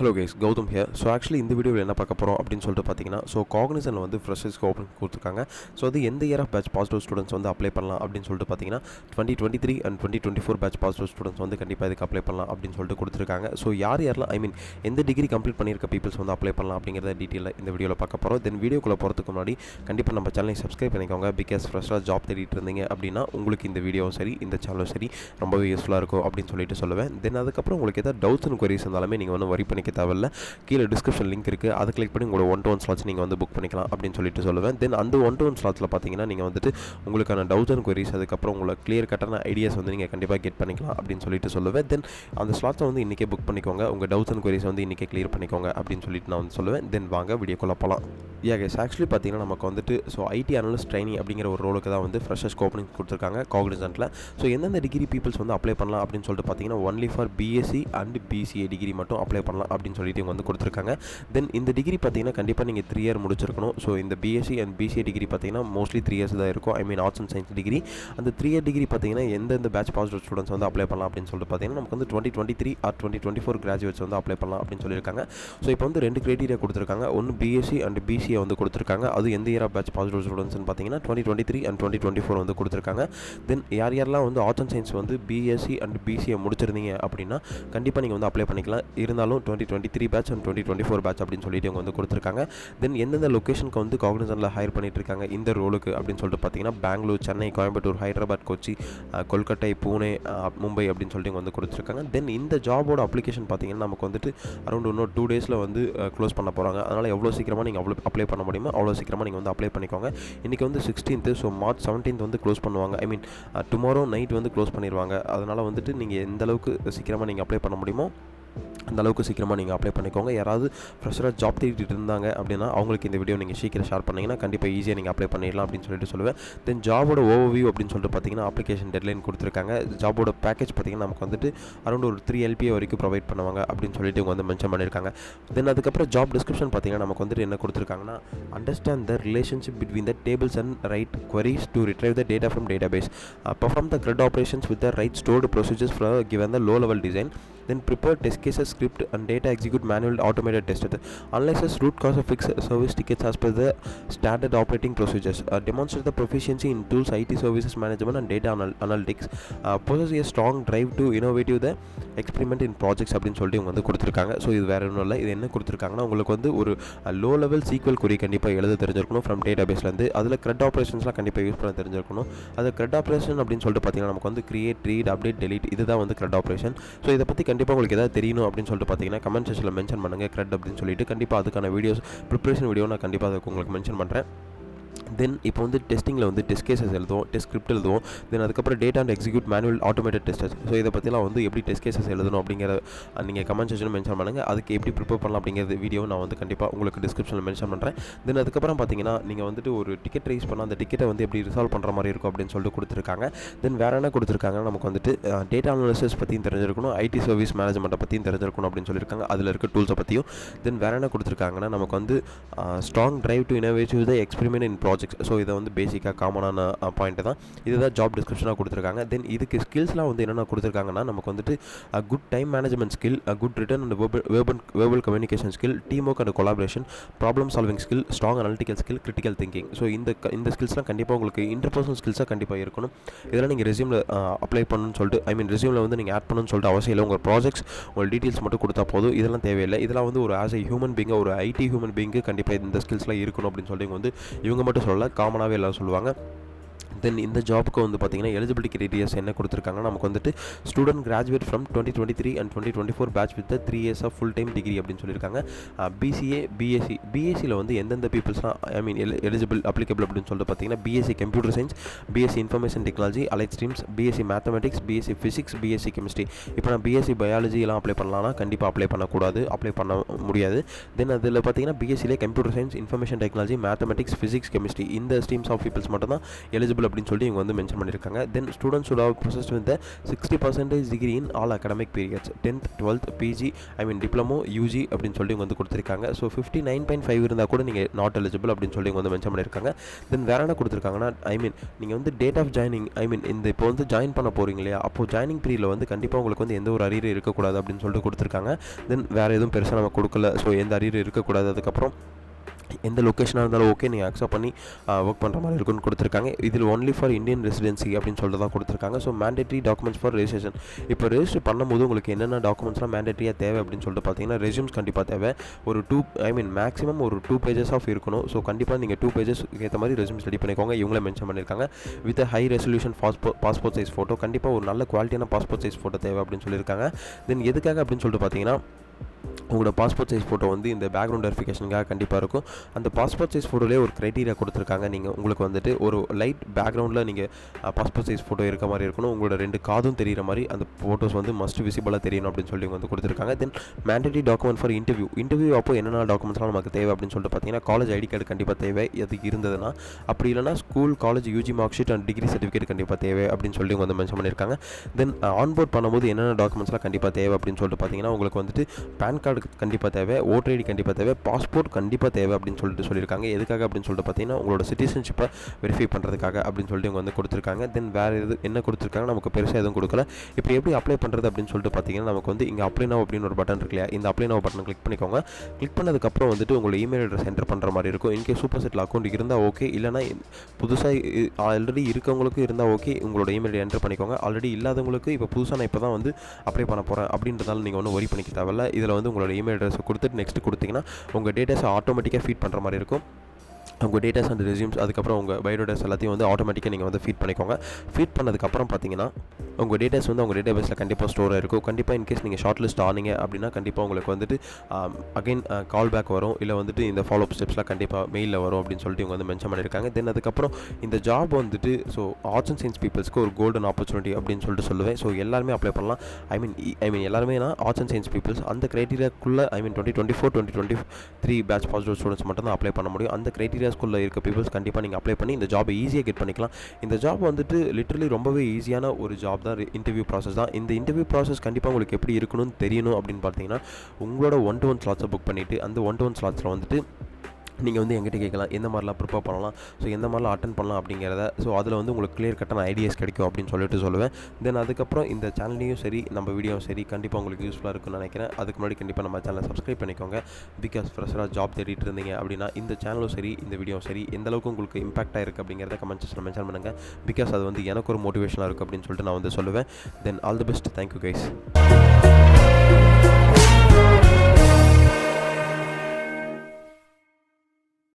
Hello guys, Gautham here. So actually இந்த வீடியோவில் என்ன பார்க்க போகிறோம் அப்படின்னு சொல்லிட்டு பார்த்தீங்கன்னா, ஸோ காக்னிசனில் வந்து ஃப்ரெஷர்ஸ்க்கு ஓப்பன் கொடுத்துருக்காங்க. ஸோ அது எந்த year of batch positive students வந்து அப்ளை பண்ணலாம் அப்படின்னு சொல்லிட்டு பார்த்தீங்கன்னா 2023 அண்ட் 2024 பேட்ச் பாசிட்டிவ் ஸ்டூடெண்ட்ஸ் வந்து கண்டிப்பாக இதுக்கு அப்ளை பண்ணலாம் அப்படின்னு சொல்லிட்டு கொடுத்துருக்காங்க. ஸோ யாரெல்லாம் எந்த டிகிரி கம்ப்ளீட் பண்ணியிருக்க பீப்பிள்ஸ் வந்து அப்ளை பண்ணலாம் அப்படிங்கிறத டீட்டெயிலாக இந்த வீடியோவில் பார்க்க போகிறோம். தென் வீடியோக்குள்ளே போகிறதுக்கு முன்னாடி கண்டிப்பாக நம்ம சேனலை சப்ஸ்கிரைப் பண்ணிக்கோங்க. பிகாஸ் ஃப்ரெஷ்ஷாக ஜாப் தேடிட்டு இருந்தீங்க அப்படின்னா உங்களுக்கு இந்த வீடியோவும் சரி இந்த சேனலும் சரி ரொம்பவே யூஸ்ஃபுல்லாக இருக்கும் அப்படின்னு சொல்லிட்டு சொல்லுவேன். தென் அதுக்கப்புறம் உங்களுக்கு ஏதாவது டவுட்ஸ் அண்ட் குவரிஸ் இருந்தாலுமே நீங்கள் வந்து வரி பண்ணிக்க தேவையில்லை. கீழே டிஸ்கிரிப்ஷன் லிங்க் இருக்குது, அதை கிளிக் பண்ணி உங்களோட 1-to-1 ஸ்லாட்ஸ் நீங்கள் வந்து புக் பண்ணிக்கலாம் அப்படின்னு சொல்லிட்டு சொல்லுவேன். தென் அந்த 1-to-1 ஸ்லாட்ஸில் பார்த்தீங்கன்னா நீங்கள் வந்துட்டு உங்களுக்கான டவுட்ஸ் அண்ட் குவரிஸ் அதுக்கப்புறம் உங்களை கிளியர் கட்டான ஐடியாஸ் வந்து நீங்கள் கண்டிப்பாக கெட் பண்ணிக்கலாம் அப்படின்னு சொல்லிட்டு சொல்லுவேன். தென் அந்த ஸ்லாட்ஸை வந்து இன்றைக்கே புக் பண்ணிக்கோங்க, உங்கள் டவுட்ஸ் அண்ட் குவரிஸ் வந்து இன்றைக்கே கிளியர் பண்ணிக்கோங்க அப்படின்னு சொல்லிட்டு நான் வந்து சொல்லுவேன். தென் வாங்க வீடியோக்குள்ளே போகலாம். கைஸ், ஆக்சுவலி பார்த்தீங்கன்னா நமக்கு வந்துட்டு ஸோ ஐடி அனலிஸ்ட் ட்ரைனிங் அப்படிங்கிற ஒரு ரோலுக்கு தான் வந்து ஃப்ரெஷர்ஸ் ஓப்பனிங் கொடுத்துருக்காங்க காக்னிசன்ட்டில். ஸோ எந்தெந்த டிகிரி பீப்பிள்ஸ் வந்து அப்ளை பண்ணலாம் அப்படின்னு சொல்லிட்டு பார்த்தீங்கன்னா only for BSc and PCA degree மட்டும் அப்ளை பண்ணலாம் அப்படின்னு சொல்லிட்டு இவங்க வந்து கொடுத்துருக்காங்க. தென் இந்த டிகிரி பார்த்தீங்கன்னா கண்டிப்பாக நீங்கள் 3 இயர் முடிச்சிருக்கணும். ஸோ இந்த பிஎஸ்சி அண்ட் பிசிஏ டிகிரி பார்த்தீங்கன்னா மோஸ்ட்லி 3 இயர்ஸ் தான் இருக்கும். Arts and science degree. அந்த 3 இயர் டிகிரி பார்த்தீங்கன்னா எந்தெந்த பேட்ச் பாசிட்டிவ் ஸ்டூடெண்ட்ஸ் வந்து அப்ளை பண்ணலாம் அப்படின்னு சொல்லிட்டு பார்த்தீங்கன்னா நமக்கு வந்து 2023 ஆர் 2024 கிராஜுவேட்ஸ் வந்து அப்ளை பண்ணலாம் அப்படின்னு சொல்லியிருக்காங்க. ஸோ இப்போ வந்து 2 கிரைட்டீரியா கொடுத்துருக்காங்க. ஒன்று பிஎஸ்சி அண்ட் பிசிஏ வந்து கொடுத்துருக்காங்க. அது எந்த இயர் ஆஃப் பேட்ச் பாசிட்டிவ் ஸ்டூடெண்ட்ஸ்னு பார்த்தீங்கன்னா 2023 அண்ட் 2024 வந்து கொடுத்துருக்காங்க. தென் யாரெல்லாம் வந்து ஆர்ட்ஸ் அண்ட் சயின்ஸ் வந்து பிஎஸ்சி அண்ட் பிசிஏ முடிச்சிருந்தீங்க அப்படின்னா கண்டிப்பாக நீங்கள் வந்து அப்ளை பண்ணிக்கலாம். இருந்தாலும் 2023 பேட்ச் அண்ட் 2024 பேட்ச் அப்படின்னு சொல்லிட்டு அவங்க வந்து கொடுத்துருக்காங்க. தென் எந்தெந்த லொக்கேஷனுக்கு வந்து காக்னிசன்ட்டில் ஹையர் பண்ணிட்டு இருக்காங்க இந்த ரோலுக்கு அப்படின்னு சொல்லிட்டு பார்த்தீங்கன்னா பெங்களூர், சென்னை, கோயம்புத்தூர், ஹைதராபாத், கொச்சி, கொல்கட்டை, பூனே, மும்பை அப்படின்னு சொல்லிட்டு வந்து கொடுத்துருக்காங்க. தென் இந்த ஜாபோட அப்ளிகேஷன் பார்த்தீங்கன்னா நமக்கு வந்துட்டு அரௌண்ட் இன்னும் 2 டேஸில் வந்து க்ளோஸ் பண்ண போகிறாங்க. அதனால் எவ்வளோ சீக்கிரமாக நீங்கள் அப்ளை பண்ண முடியுமோ அவ்வளோ சீக்கிரமாக நீங்கள் வந்து அப்ளை பண்ணிக்கோங்க. இன்றைக்கி வந்து 16th, ஸோ மார்ச் 17th வந்து க்ளோஸ் பண்ணுவாங்க. டுமாரோ நைட் வந்து க்ளோஸ் பண்ணிடுவாங்க. அதனால் வந்துட்டு நீங்கள் எந்த அளவுக்கு சீக்கிரமாக நீங்கள் அப்ளை பண்ண முடியுமோ அந்த அளவுக்கு சீக்கிரமாக நீங்கள் அப்ளை பண்ணிக்கோங்க. யாராவது ஃப்ரெஷராக ஜாப் தேடிட்டு இருந்தாங்க அப்படின்னா அவங்களுக்கு இந்த வீடியோ நீங்கள் சீக்கிரம் ஷேர் பண்ணிங்கன்னா கண்டிப்பாக ஈஸியாக நீங்கள் அப்ளை பண்ணிடலாம் அப்படின்னு சொல்லிட்டு சொல்லுவேன். தென் ஜாபோட ஓவர்வியூ அப்படின்னு சொல்லிட்டு பார்த்தீங்கன்னா அப்ளிகேஷன் டெட்லைன் கொடுத்துருக்காங்க. ஜாபோட பேக்கேஜ் பார்த்தீங்கன்னா நமக்கு வந்துட்டு அரௌண்ட் ஒரு 3 LPA வரைக்கும் ப்ரொவைட் பண்ணுவாங்க அப்படின்னு சொல்லிட்டு இவங்க வந்து மென்ஷன் பண்ணியிருக்காங்க. தென் அதுக்கப்புறம் ஜாப் டிஸ்கிரிப்ஷன் பார்த்தீங்கன்னா நமக்கு வந்துட்டு என்ன கொடுத்துருக்காங்கன்னா understand the relationship between the tables and right queries to retrieve the data from database, perform the CRUD operations with the right stored procedures for given the low level design, then prepare test cases, script and data execute manual automated test, analyzes root cause of fix service tickets as per the standard operating procedures, demonstrate the proficiency in tools, IT services management and data analytics, possess a strong drive to innovative the experiment in projects அப்படின்னு சொல்லிட்டு இவங்க வந்து கொடுத்துருக்காங்க. So இது வேறு ஒன்றும் இல்லை. இது என்ன கொடுத்துருக்காங்கன்னா உங்களுக்கு வந்து ஒரு லோ லெவல் சீக்வல் குறி கண்டிப்பாக எழுத தெரிஞ்சிருக்கணும் ஃப்ரம் டேட்டா பேஸ்லேருந்து. அதில் CRUD ஆப்ரேஷன்ஸ்லாம் கண்டிப்பாக யூஸ் பண்ண தெரிஞ்சிருக்கணும். அது CRUD ஆப்ரேஷன் அப்படின்னு சொல்லிட்டு பார்த்தீங்கன்னா நமக்கு வந்து கிரியேட், ரீட், அப்டேட், டெலீட் இதுதான் வந்து CRUD ஆப்ரேஷன். ஸோ இதை பற்றி கண்டிப்பாக உங்களுக்கு எதாவது தெரியணும் அப்படின்னு சொல்லிட்டு பார்த்தீங்கன்னா கமெண்ட் செக்ஷனில் மென்ஷன் பண்ணுங்கள் CRUD அப்படின்னு சொல்லிட்டு. கண்டிப்பாக அதுக்கான வீடியோஸ் ப்ரிப்பரேஷன் வீடியோ நான் கண்டிப்பாக அதுக்கு உங்களுக்கு மென்ஷன் பண்ணுறேன். தென் இப்போ வந்து டெஸ்டிங்கில் வந்து டெஸ்ட் கேசஸ் எழுதுவோம், டெஸ்ட் ஸ்கிரிப்ட் எழுதுவோம். தென் அதுக்கப்புறம் data and execute manual automated testers. So இதை பற்றிலாம் வந்து எப்படி டெஸ்ட் கேசஸ் எழுதணும் அப்படிங்கிற நீங்கள் கமெண்ட் செக்ஷன் மென்ஷன் பண்ணுங்கள். அதுக்கு எப்படி ப்ரிப்பேர் பண்ணலாம் அப்படிங்கிறது வீடியோ நான் வந்து கண்டிப்பாக உங்களுக்கு டிஸ்கிரிப்ஷனில் மென்ஷன் பண்ணுறேன். தென் அதுக்கப்புறம் பார்த்தீங்கன்னா நீங்கள் வந்துட்டு ஒரு டிக்கெட் ரைஸ் பண்ணால் அந்த டிக்கெட்டை வந்து எப்படி ரிசால்வ் பண்ணுற மாதிரி இருக்கும் அப்படின்னு சொல்லிட்டு கொடுத்துருக்காங்க. தென் வேறு என்ன கொடுத்துருக்காங்கன்னா நமக்கு வந்துட்டு டேட்டா அனாலிசிஸ் பற்றியும் தெரிஞ்சிருக்கணும், ஐடி சர்வீஸ் மேனேஜ்மெண்ட்டை பற்றியும் தெரிஞ்சிருக்கணும் அப்படின்னு சொல்லியிருக்காங்க. அதில் இருக்க டூல்ஸை பற்றியும். தென் வேறு என்ன கொடுத்துருக்காங்கன்னா நமக்கு வந்து strong drive to innovative the experiment in projects. So இதை வந்து பேசிக்காக காமனான பாயிண்ட்டு தான். இதுதான் ஜாப் டிஸ்கிரிப்ஷனாக கொடுத்துருக்காங்க. தென் இதுக்கு ஸ்கில்ஸ்லாம் வந்து என்னென்ன கொடுத்துருக்காங்கன்னா நமக்கு வந்துட்டு good time management skill, good return and verbal communication skill, team work and collaboration, problem solving skill, strong analytical skill, critical thinking. So இந்த ஸ்கில்ஸ்லாம் கண்டிப்பாக உங்களுக்கு இன்டர்பர்சனல் ஸ்கில்ஸாக கண்டிப்பாக இருக்கணும். இதெல்லாம் நீங்கள் ரெஸ்யூமில் அப்ளை பண்ணணும்னு சொல்லிட்டு ரெஸ்யூமில் வந்து நீங்கள் ஆட் பண்ணணும்னு சொல்லிட்டு அவசியம் இல்லை. உங்கள் ப்ராஜெக்ட்ஸ் உங்கள் டீட்டெயில்ஸ் மட்டும் கொடுத்தா போதும். இதெல்லாம் தேவையில்லை. இதெல்லாம் வந்து ஒரு ஆஸ் எ ஹியூமன் பீங்காக ஒரு ஐடி ஹியூமன் பீங்கு கண்டிப்பாக இந்த ஸ்கில்ஸ்லாம் இருக்கணும் அப்படின்னு சொல்லிட்டு இவங்க மட்டும் சொல்லலை, காமனாகவே எல்லாம் சொல்லுவாங்க. தென் இந்த ஜாப்புக்கு வந்து பார்த்தீங்கன்னா எலிஜிபிலிட்டி கிரைட்டீரியாஸ் என்ன கொடுத்துருக்காங்கன்னா நமக்கு வந்துட்டு student graduate from 2023 and 2024 batch with 3 years of full time degree அப்படின்னு சொல்லியிருக்காங்க. பிசிஏ, பிஎஸ்சியில் வந்து எந்தெந்த பீப்புள்ஸ்லாம் எலிஜிபிள் அப்ளிகபிள் அப்படின்னு சொல்லிட்டு பார்த்தீங்கன்னா BSc computer science, BSc information technology, allied streams, BSc mathematics, BSc physics, BSc chemistry. இப்போ நான் பிஎஸ்சி பயாலஜி எல்லாம் அப்ளை பண்ணலாம்னா கண்டிப்பாக அப்ளை பண்ண முடியாது. தென் அதில் பார்த்தீங்கன்னா பிஎஸ்சியிலே computer science, information technology, mathematics, physics, chemistry இந்த ஸ்ட்ரீம்ஸ் ஆஃப் பீப்புள்ஸ் மட்டும் தான் எலிஜிபிள் அப்படின்னு சொல்லி இவங்க வந்து மென்ஷன் பண்ணியிருக்காங்க. Then students should have possessed with the 60% degree in all academic periods 10th 12th PG diploma UG அப்படின்னு சொல்லி இவங்க வந்து கொடுத்துருக்காங்க. ஸோ 59.5 இருந்தால் கூட நீங்கள் நாட் எலிஜிபிள் அப்படின்னு சொல்லி இவங்க வந்து மென்ஷன் பண்ணியிருக்காங்க. தென் வேறு என்ன கொடுத்துருக்காங்கன்னா நீங்கள் வந்து டேட் ஆஃப் ஜாயினிங் இந்த இப்போ வந்து ஜாயின் பண்ண போகிறீங்க இல்லையா, அப்போது ஜாயினிங் பீரியடில் வந்து கண்டிப்பாக உங்களுக்கு வந்து எந்த ஒரு அரியர் இருக்கக்கூடாது அப்படின்னு சொல்லிட்டு கொடுத்துருக்காங்க. தென் வேறு எதுவும் பெருசாக நம்ம கொடுக்கல. ஸோ எந்த அரியர் இருக்கக்கூடாது. அதுக்கப்புறம் எந்த லொக்கேஷனாக இருந்தாலும் ஓகே நீங்கள் அக்செப்ட் பண்ணி ஒர்க் பண்ணுற மாதிரி இருக்குன்னு கொடுத்துருக்காங்க. இதில் ஒன்லி ஃபார் இந்தியன் ரெசிடென்சி அப்படின்னு சொல்லிட்டு தான் கொடுத்துருக்காங்க. So mandatory documents for registration. இப்போ ரெஜிஸ்டர் பண்ணும்போது உங்களுக்கு என்னென்ன டாக்குமெண்ட்ஸ்லாம் மேண்டேட்ரியாக தேவை அப்படின்னு சொல்லிட்டு பார்த்தீங்கன்னா ரெஸ்யூம்ஸ் கண்டிப்பாக தேவை. ஒரு மேக்ஸிமம் ஒரு 2 pages ஆஃப் இருக்கணும். ஸோ கண்டிப்பாக நீங்கள் 2 pages ஏற்ற மாதிரி ரெஸ்யூம்ஸ் ரெடி பண்ணிக்கோங்க. இவங்களே மென்ஷன் பண்ணியிருக்காங்க. With high resolution passport size photo. கண்டிப்பாக ஒரு நல்ல குவாலிட்டியான பாஸ்போர்ட் சைஸ் ஃபோட்டோ தேவை அப்படின்னு சொல்லியிருக்காங்க. தென் எதுக்காக அப்படின்னு சொல்லிட்டு பார்த்தீங்கன்னா உங்களோட பாஸ்போர்ட் சைஸ் ஃபோட்டோ வந்து இந்த பேக்ரவுண்ட் வெரிஃபிகேஷனுக்காக கண்டிப்பாக இருக்கும். அந்த பாஸ்போர்ட் சைஸ் ஃபோட்டோலேயே ஒரு க்ரைட்டீரியா கொடுத்துருக்காங்க. நீங்கள் உங்களுக்கு வந்துட்டு ஒரு லைட் பேக்ரவுண்டில் நீங்கள் பாஸ்போர்ட் சைஸ் ஃபோட்டோ இருக்க மாதிரி இருக்கணும். உங்களோட 2 காதும் தெரிகிற மாதிரி அந்த ஃபோட்டோஸ் வந்து மஸ்ட் விசிபிளாக தெரியணும் அப்படின்னு சொல்லி வந்து கொடுத்துருக்காங்க. தென் மேண்டேட்டரி டாக்குமெண்ட் ஃபார் இன்டர்வியூ அப்போ என்னென்ன டாக்குமெண்ட்ஸ்லாம் நமக்கு தேவை அப்படின்னு சொல்லிட்டு பார்த்தீங்கன்னா காலேஜ் ஐடி கார்டு கண்டிப்பாக தேவை அது இருந்ததுன்னா. அப்படி இல்லைனா school college UG mark sheet and degree certificate கண்டிப்பாக தேவை அப்படின்னு சொல்லி வந்து மென்ஷன் பண்ணியிருக்காங்க. தென் ஆன்போர்ட் பண்ணும்போது என்னென்ன டாக்குமெண்ட்ஸ்லாம் கண்டிப்பாக தேவை அப்படின்னு சொல்லிட்டு பார்த்தீங்கன்னா உங்களுக்கு வந்துட்டு பேன் கார்டு கண்டிப்பாக தேவை, ஓட்டர் ஐடி கண்டிப்பாக தேவை, பாஸ்போர்ட் கண்டிப்பாக தேவை அப்படின்னு சொல்லிட்டு சொல்லியிருக்காங்க. எதுக்காக அப்படின்னு சொல்லிட்டு பார்த்தீங்கன்னா உங்களோட சிட்டிசன்ஷிப்பை வெரிஃபை பண்ணுறதுக்காக அப்படின்னு சொல்லிட்டு இவங்க வந்து கொடுத்துருக்காங்க. தென் வேறு என்ன கொடுத்துருக்காங்க, நமக்கு பெருசாக எதுவும் கொடுக்கல. இப்போ எப்படி அப்ளை பண்ணுறது அப்படின்னு சொல்லிட்டு பார்த்தீங்கன்னா நமக்கு வந்து இங்கே அப்ளை நவ் அப்படின்னு ஒரு பட்டன் இருக்கு இல்லையா, இந்த அப்ளை நவ் பட்டன் கிளிக் பண்ணிக்கோங்க. கிளிக் பண்ணதுக்கப்புறம் வந்துட்டு உங்களோட இமெயில் அட்ரஸ் என்டர் பண்ணுற மாதிரி இருக்கும். இன்கேஸ் சூப்பர் செட்டில் அக்கௌண்ட் இருந்தால் ஓகே, இல்லைனா புதுசாக ஆல்ரெடி இருக்கவங்களுக்கு இருந்தால் ஓகே, உங்களோட இமெயில் என்டர் பண்ணிக்கோங்க. ஆல்ரெடி இல்லாதவங்களுக்கு இப்போ புதுசாக நான் இப்போ தான் வந்து அப்ளை பண்ண போகிறேன் அப்படின்றதால நீங்கள் ஒன்றும் ஒரி பண்ணிக்க தேவையில்ல. இதில் வந்து உங்களோட இமெயில் அட்ரஸ் கொடுத்துட்டு நெக்ஸ்ட் கொடுத்தீங்கன்னா உங்கள் டேட்டாஸை ஆட்டோமேட்டிக்காக ஃபீட் பண்ணுற மாதிரி இருக்கும். உங்கள் டேட்டாஸ் அண்ட் ரெஸ்யூம்ஸ் அதுக்கப்புறம் உங்கள் பயோடேட்டாஸ் எல்லாத்தையும் வந்து ஆட்டோமேட்டிக்காக நீங்கள் வந்து ஃபீட் பண்ணிக்கோங்க. ஃபீட் பண்ணதுக்கப்புறம் பார்த்தீங்கன்னா உங்கள் டேட்டாஸ் வந்து உங்கள் டேட்டாபேஸில் கண்டிப்பாக ஸ்டோர் ஆகிருக்கும். கண்டிப்பாக இன்கேஸ் நீங்கள் ஷார்ட் லிஸ்ட் ஆனீங்க அப்படின்னா கண்டிப்பாக உங்களுக்கு வந்துட்டு அகைன் கால் பேக் வரும், இல்லை வந்துட்டு இந்த ஃபாலோ அப் ஸ்டெப்ஸ்லாம் கண்டிப்பாக மெயிலில் வரும் அப்படின்னு சொல்லிட்டு இவங்க வந்து மென்ஷன் பண்ணியிருக்காங்க. தென் அதுக்கப்புறம் இந்த ஜாப் வந்துட்டு ஸோ ஆர்ட்ஸ் அண்ட் சயின்ஸ் பீப்புள்ஸ்க்கு ஒரு கோல்டன் ஆப்பர்ச்சுனிட்டி அப்படின்னு சொல்லிட்டு சொல்லுவேன். ஸோ எல்லாருமே அப்ளை பண்ணலாம். எல்லாருமே ஆர்ட்ஸ் அண்ட் சயின்ஸ் பீப்புள்ஸ் அந்த க்ரைட்டீரியாக்குள்ளே 2024-2023 பேட்ச் பாசிட்டிவ் ஸ்டூடெண்ட்ஸ் மட்டும் தான் அப்ளை பண்ண முடியும். அந்த க்ரைட்டீரியாஸ்குள்ளே இருக்க பீப்புள்ஸ் கண்டிப்பாக நீங்கள் அப்ளை பண்ணி இந்த ஜாபை ஈஸியாக கெட் பண்ணிக்கலாம். இந்த ஜாப் வந்துட்டு லிட்டரலி ரொம்பவே ஈஸியான ஒரு ஜாப் தான், இன்டர்வியூ ப்ராசஸ் தான். இந்த இன்டர்வியூ ப்ராசஸ் கண்டிப்பாக உங்களுக்கு எப்படி இருக்கணும்னு தெரியணும் அப்படின்னு பார்த்தீங்கன்னா உங்களோட 1-to-1 ஸ்லாட்ஸை புக் பண்ணிவிட்டு அந்த 1-to-1 ஸ்லாட்ஸில் வந்துட்டு நீங்கள் வந்து எங்கிட்ட கேட்கலாம் எந்த மாதிரிலாம் ப்ரிப்பேர் பண்ணலாம், ஸோ எந்த மாதிரிலாம் அட்டன் பண்ணலாம் அப்படிங்கிறத. ஸோ அதில் வந்து உங்களுக்கு கிளியர் கட்டான ஐடியாஸ் கிடைக்கும் அப்படின்னு சொல்லிட்டு சொல்லுவேன். தென் அதுக்கப்புறம் இந்த சேனல்லையும் சரி நம்ம வீடியோவும் சரி கண்டிப்பாக உங்களுக்கு யூஸ்ஃபுல்லாக இருக்குன்னு நினைக்கிறேன். அதுக்கு முன்னாடி கண்டிப்பாக நம்ம சேனலை சப்ஸ்கிரைப் பண்ணிக்கோங்க. பிகாஸ் ஃப்ரெஷராக ஜாப் தேடிட்டு இருந்தீங்க அப்படின்னா இந்த சேனலும் சரி இந்த வீடியோவும் சரி எந்த அளவுக்கு உங்களுக்கு இம்பாக்டாக இருக்குது அப்படிங்கிறத கமெண்ட் செக்ஷனில் மென்ஷன் பண்ணுங்கள். பிகாஸ் அது வந்து எனக்கு ஒரு மோட்டிவேஷனாக இருக்குது அப்படின்னு சொல்லிட்டு நான் வந்து சொல்லுவேன். Then all the best. Thank you guys.